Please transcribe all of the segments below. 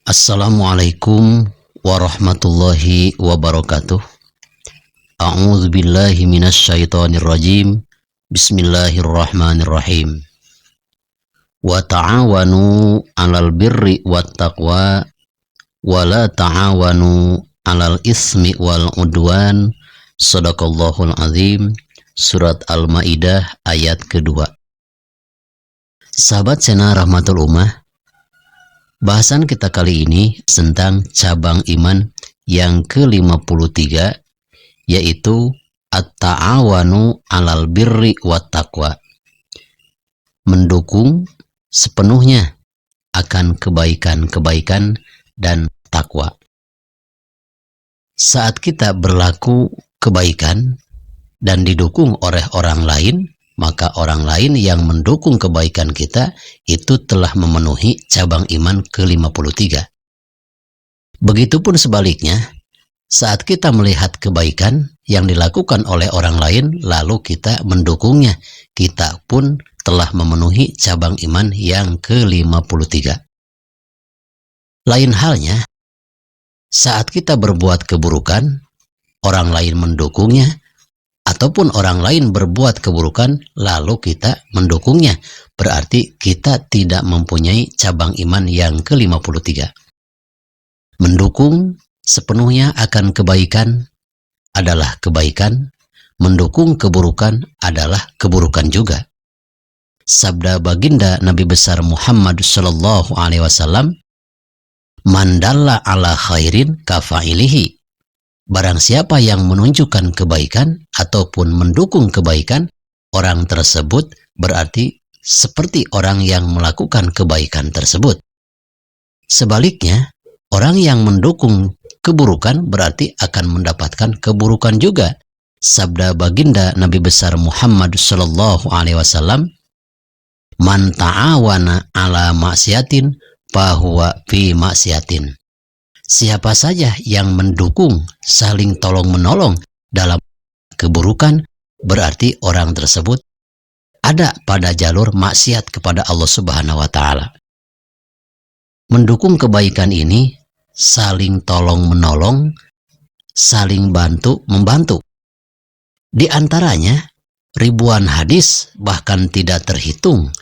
Assalamualaikum warahmatullahi wabarakatuh. A'udzu billahi minasyaitonir rajim. Bismillahirrahmanirrahim. Wa ta'awanu 'alal birri wat taqwa wa la ta'awanu 'alal ismi wal udwan. Shadaqallahul azim. Surat Al-Maidah ayat kedua. Sahabat channel Rahmatul Ummah, bahasan kita kali ini tentang cabang iman yang ke-53, yaitu at-ta'awanu 'alal birri wat taqwa. Mendukung sepenuhnya akan kebaikan-kebaikan dan takwa. Saat kita berlaku kebaikan dan didukung oleh orang lain, maka orang lain yang mendukung kebaikan kita itu telah memenuhi cabang iman ke-53. Begitupun sebaliknya, saat kita melihat kebaikan yang dilakukan oleh orang lain lalu kita mendukungnya, kita pun telah memenuhi cabang iman yang ke-53. Lain halnya, saat kita berbuat keburukan, orang lain mendukungnya, ataupun orang lain berbuat keburukan lalu kita mendukungnya, berarti kita tidak mempunyai cabang iman yang ke-53. Mendukung sepenuhnya akan kebaikan adalah kebaikan, mendukung keburukan adalah keburukan juga. Sabda baginda Nabi besar Muhammad sallallahu alaihi wasallam, "Man dalla ala khairin kafa'ilihi." Barang siapa yang menunjukkan kebaikan ataupun mendukung kebaikan, orang tersebut berarti seperti orang yang melakukan kebaikan tersebut. Sebaliknya, orang yang mendukung keburukan berarti akan mendapatkan keburukan juga. Sabda baginda Nabi besar Muhammad sallallahu alaihi wasallam, "Man ta'awana ala maksiatin fahuwa fi maksiatin." Siapa saja yang mendukung saling tolong-menolong dalam keburukan, berarti orang tersebut ada pada jalur maksiat kepada Allah Subhanahu wa Ta'ala. Mendukung kebaikan ini saling tolong-menolong, saling bantu-membantu. Di antaranya ribuan hadis, bahkan tidak terhitung.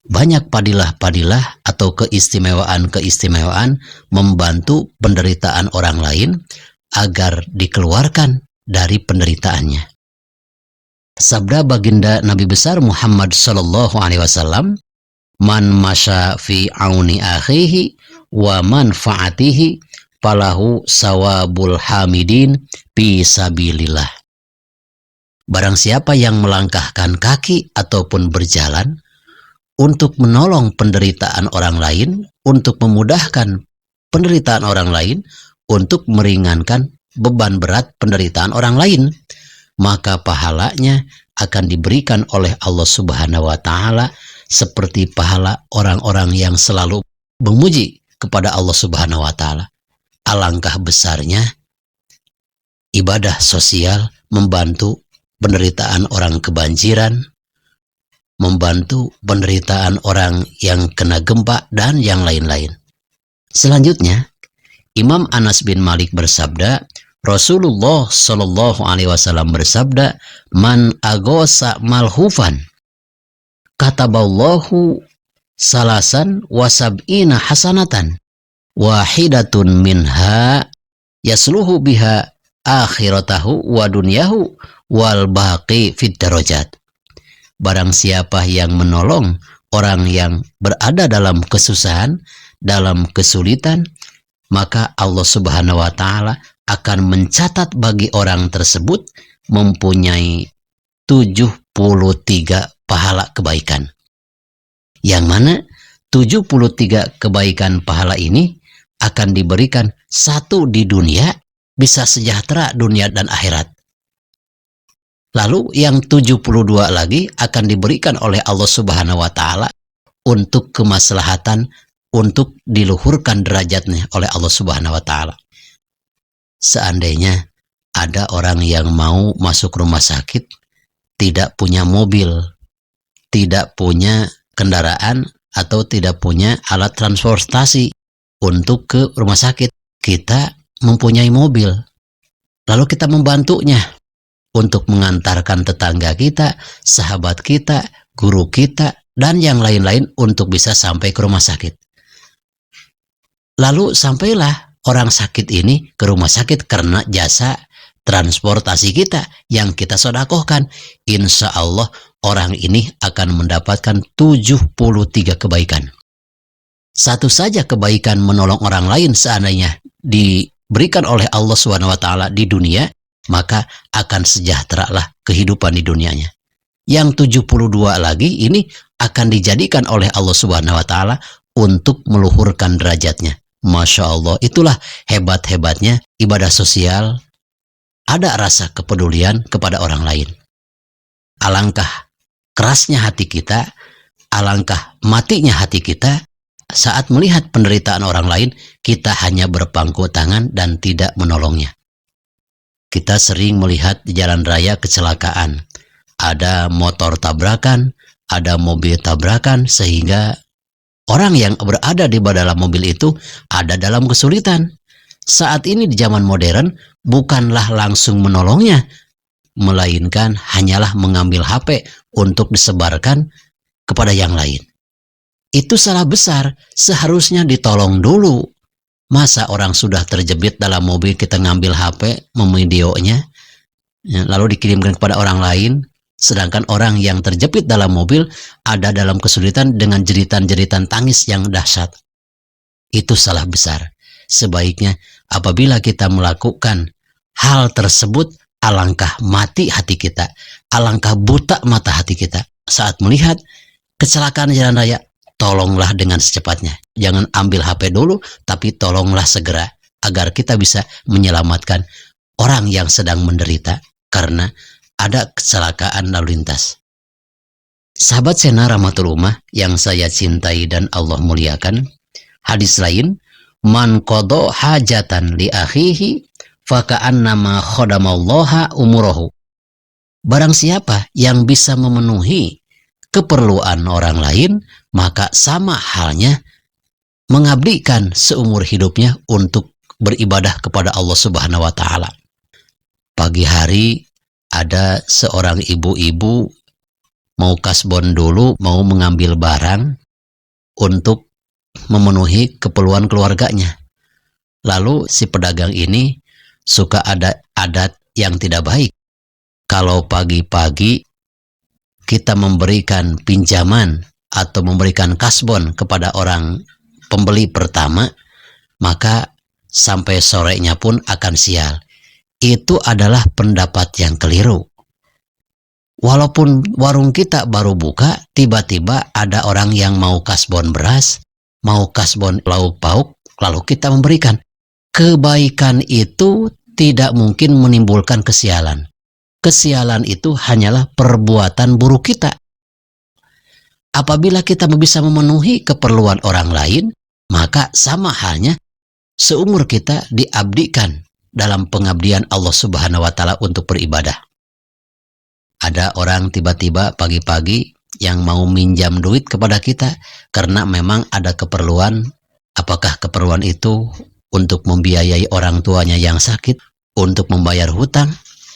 Banyak padilah-padilah atau keistimewaan-keistimewaan membantu penderitaan orang lain agar dikeluarkan dari penderitaannya. Sabda baginda Nabi besar Muhammad sallallahu alaihi wasallam, "Man masya fi auni akhihi wa manfaatihi falahu sawabul hamidin fi sabilillah." Barang siapa yang melangkahkan kaki ataupun berjalan untuk menolong penderitaan orang lain, untuk memudahkan penderitaan orang lain, untuk meringankan beban berat penderitaan orang lain, maka pahalanya akan diberikan oleh Allah Subhanahu wa Ta'ala seperti pahala orang-orang yang selalu memuji kepada Allah Subhanahu wa Ta'ala. Alangkah besarnya ibadah sosial, membantu penderitaan orang kebanjiran, membantu penderitaan orang yang kena gempa, dan yang lain-lain. Selanjutnya, Imam Anas bin Malik bersabda, Rasulullah Shallallahu alaihi wasallam bersabda, "Man agosa malhufan kataballahu salasan wasab'ina hasanatan wahidatun minha yasluhu biha akhiratahu wa dunyahu wal baqi fid darajat." Barang siapa yang menolong orang yang berada dalam kesusahan, dalam kesulitan, maka Allah Subhanahu wa Ta'ala akan mencatat bagi orang tersebut mempunyai 73 pahala kebaikan. Yang mana 73 kebaikan pahala ini akan diberikan satu di dunia, bisa sejahtera dunia dan akhirat. Lalu yang 72 lagi akan diberikan oleh Allah Subhanahu wa Ta'ala untuk kemaslahatan, untuk diluhurkan derajatnya oleh Allah Subhanahu wa Ta'ala. Seandainya ada orang yang mau masuk rumah sakit, tidak punya mobil, tidak punya kendaraan, atau tidak punya alat transportasi, untuk ke rumah sakit. Kita mempunyai mobil, lalu kita membantunya untuk mengantarkan tetangga kita, sahabat kita, guru kita, dan yang lain-lain untuk bisa sampai ke rumah sakit. Lalu sampailah orang sakit ini ke rumah sakit karena jasa transportasi kita yang kita sedekahkan. Insya Allah orang ini akan mendapatkan 73 kebaikan. Satu saja kebaikan menolong orang lain seandainya diberikan oleh Allah SWT di dunia, maka akan sejahteralah kehidupan di dunianya. Yang 72 lagi ini akan dijadikan oleh Allah SWT untuk meluhurkan derajatnya. Masya Allah, itulah hebat-hebatnya ibadah sosial. Ada rasa kepedulian kepada orang lain. Alangkah kerasnya hati kita, alangkah matinya hati kita saat melihat penderitaan orang lain, kita hanya berpangku tangan dan tidak menolongnya. Kita sering melihat di jalan raya kecelakaan. Ada motor tabrakan, ada mobil tabrakan, sehingga orang yang berada di dalam mobil itu ada dalam kesulitan. Saat ini di zaman modern, bukanlah langsung menolongnya, melainkan hanyalah mengambil HP untuk disebarkan kepada yang lain. Itu salah besar, seharusnya ditolong dulu. Masa orang sudah terjepit dalam mobil kita ngambil HP, memvideonya, lalu dikirimkan kepada orang lain, sedangkan orang yang terjepit dalam mobil ada dalam kesulitan dengan jeritan-jeritan tangis yang dahsyat. Itu salah besar. Sebaiknya apabila kita melakukan hal tersebut, alangkah mati hati kita, alangkah buta mata hati kita saat melihat kecelakaan jalan raya. Tolonglah dengan secepatnya. Jangan ambil HP dulu, tapi tolonglah segera agar kita bisa menyelamatkan orang yang sedang menderita karena ada kecelakaan lalu lintas. Sahabat Sena Rahmatullah yang saya cintai dan Allah muliakan, hadis lain, man qada hajatan li akhihi faka'annama khadamallaha umurahu. Barang siapa yang bisa memenuhi keperluan orang lain, maka sama halnya mengabdikan seumur hidupnya untuk beribadah kepada Allah Subhanahu wa Ta'ala. Pagi hari ada seorang ibu-ibu mau kasbon dulu, mau mengambil barang untuk memenuhi keperluan keluarganya. Lalu si pedagang ini suka ada adat yang tidak baik. Kalau pagi-pagi kita memberikan pinjaman atau memberikan kasbon kepada orang pembeli pertama, maka sampai sorenya pun akan sial. Itu adalah pendapat yang keliru. Walaupun warung kita baru buka, tiba-tiba ada orang yang mau kasbon beras, mau kasbon lauk pauk, lalu kita memberikan. Kebaikan itu tidak mungkin menimbulkan kesialan. Kesialan itu hanyalah perbuatan buruk kita. Apabila kita bisa memenuhi keperluan orang lain, maka sama halnya seumur kita diabdikan dalam pengabdian Allah Subhanahu wa Ta'ala untuk beribadah. Ada orang tiba-tiba pagi-pagi yang mau minjam duit kepada kita karena memang ada keperluan. Apakah keperluan itu untuk membiayai orang tuanya yang sakit, untuk membayar hutang,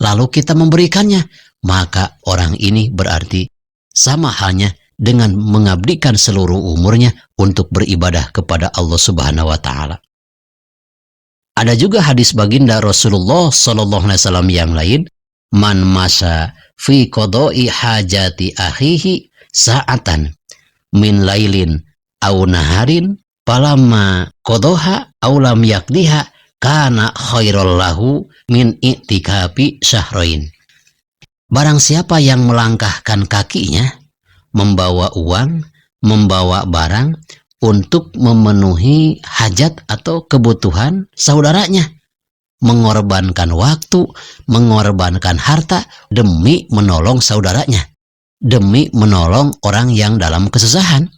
lalu kita memberikannya, maka orang ini berarti sama halnya dengan mengabdikan seluruh umurnya untuk beribadah kepada Allah Subhanahu wa Ta'ala. Ada juga hadis baginda Rasulullah Sallallahu Alaihi Wasallam yang lain, man masa fi qada'i hajati akhihi sa'atan min lailin aw naharin falamma qadaha aw lam yaqdiha kana khairal lahu min i'tikafi syahrain. Barang siapa yang melangkahkan kakinya, membawa uang, membawa barang untuk memenuhi hajat atau kebutuhan saudaranya, mengorbankan waktu, mengorbankan harta demi menolong saudaranya, demi menolong orang yang dalam kesusahan,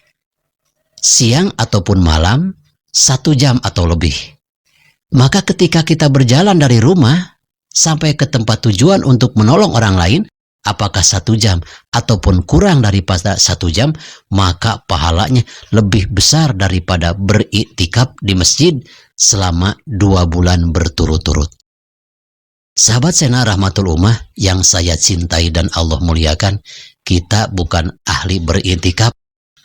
siang ataupun malam, 1 jam atau lebih. Maka ketika kita berjalan dari rumah sampai ke tempat tujuan untuk menolong orang lain, apakah 1 jam ataupun kurang daripada 1 jam, maka pahalanya lebih besar daripada beriktikaf di masjid selama 2 bulan berturut-turut. Sahabat Sena Rahmatul Ummah yang saya cintai dan Allah muliakan, kita bukan ahli beriktikaf,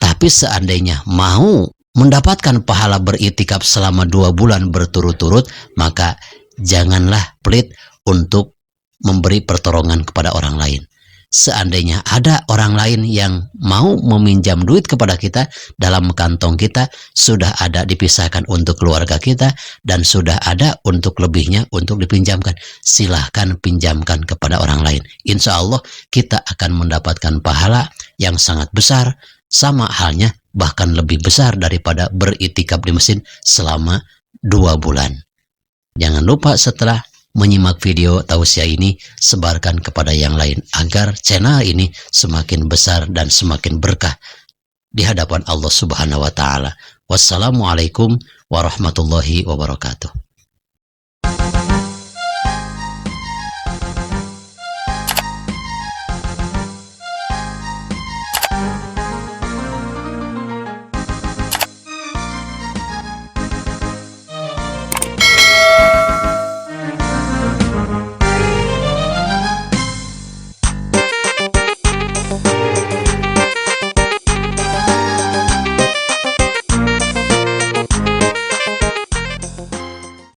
tapi seandainya mau mendapatkan pahala beriktikaf selama 2 bulan berturut-turut, maka janganlah pelit untuk memberi pertolongan kepada orang lain. Seandainya ada orang lain yang mau meminjam duit kepada kita, dalam kantong kita sudah ada dipisahkan untuk keluarga kita dan sudah ada untuk lebihnya untuk dipinjamkan. Silahkan pinjamkan kepada orang lain. Insya Allah kita akan mendapatkan pahala yang sangat besar, sama halnya bahkan lebih besar daripada beriktikaf di masjid selama 2 bulan. Jangan lupa setelah menyimak video tausiah ini, sebarkan kepada yang lain agar channel ini semakin besar dan semakin berkah di hadapan Allah Subhanahu wa taala. Wassalamualaikum warahmatullahi wabarakatuh.